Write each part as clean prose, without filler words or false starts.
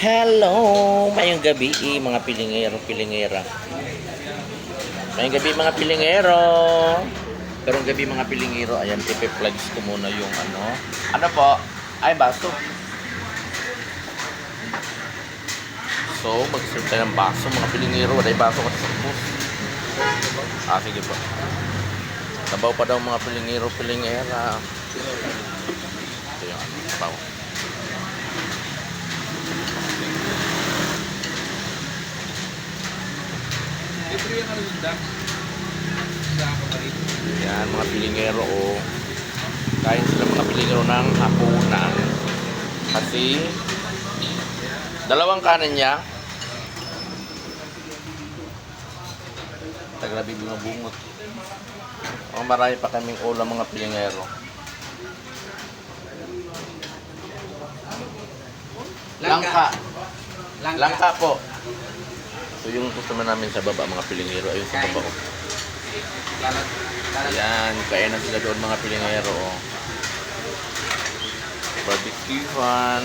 Hello! Mayong gabi, mga pilingero, pilingera. Mayong gabi, mga pilingero. Karong gabi, mga pilingero. Ayan, ipi-plugs ko muna yung ano. Ano po? Ay, baso. So, mag-serve tayo ng baso, mga pilingero. Wala yung baso kasi sa bus. Sige po. Sabaw pa daw mga pilingero, pilingera. Ito yung ano, sabaw. Yan, mga pilingero, oh. Kain sila mga pilingero ng hapunan. Kasi, dalawang kanin niya. Grabe bumabungot. Oh, marami pa kaming ulam mga pilingero. Langka po. So yung customer namin sa baba mga pilingero ayun sa baba. Ayan, kainan sila doon mga pilingero. Barbecue fan.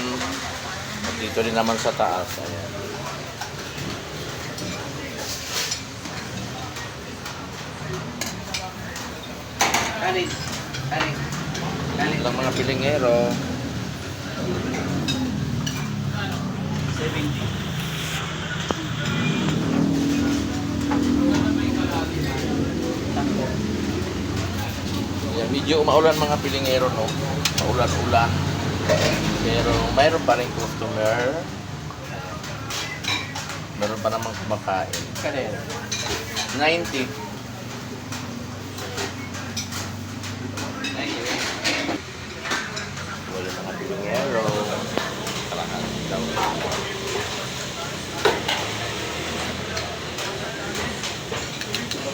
At dito rin naman sa taas. Ayan. Kanin. Lang mga pilingero. 70. Yan, medyo umaulan mga pilingero, no? Maulan-ulan. Pero mayroon pa rin customer. Meron pa namang kumakain. Kanin. 90. Wala mga pilingero. Kalakan daw.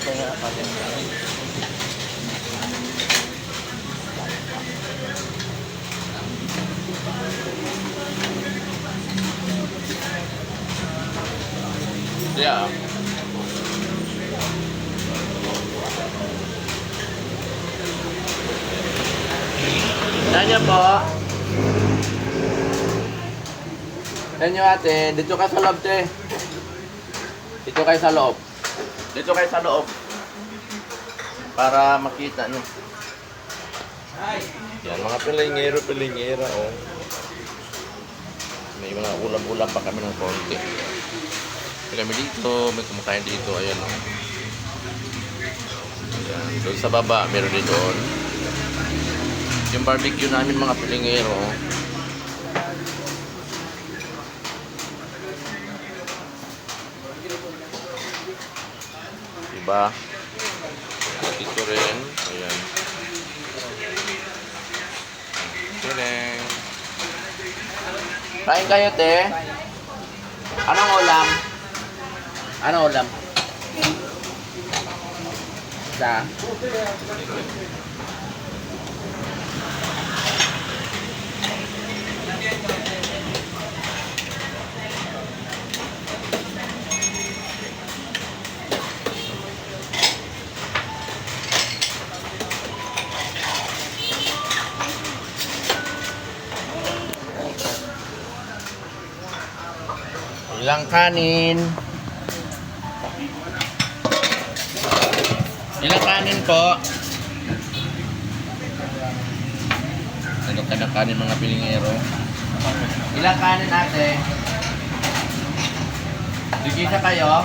Kaya natin. Yeah. Nanya po. Nanyo ate, dito ka sa loob te. Dito kayo sa loob. Dito kayo sa loob. Para makita nyo. Yan mga pilingero, pilingera oh. May mga ulam-ulam pa kami ng konti. May kami dito, may kumakain dito, ayan oh. Ayan, doon sa baba, meron din doon. Yung barbecue namin mga pilingero oh. Diba? Dito rin, ayan. Tireng. Kain kayo te. Anong ulam? Anong ulam? Sa? Ilang kanin? Ilang kanin po? Ilang kanin mga pilingero? Ilang kanin ate? Bigisa kayo?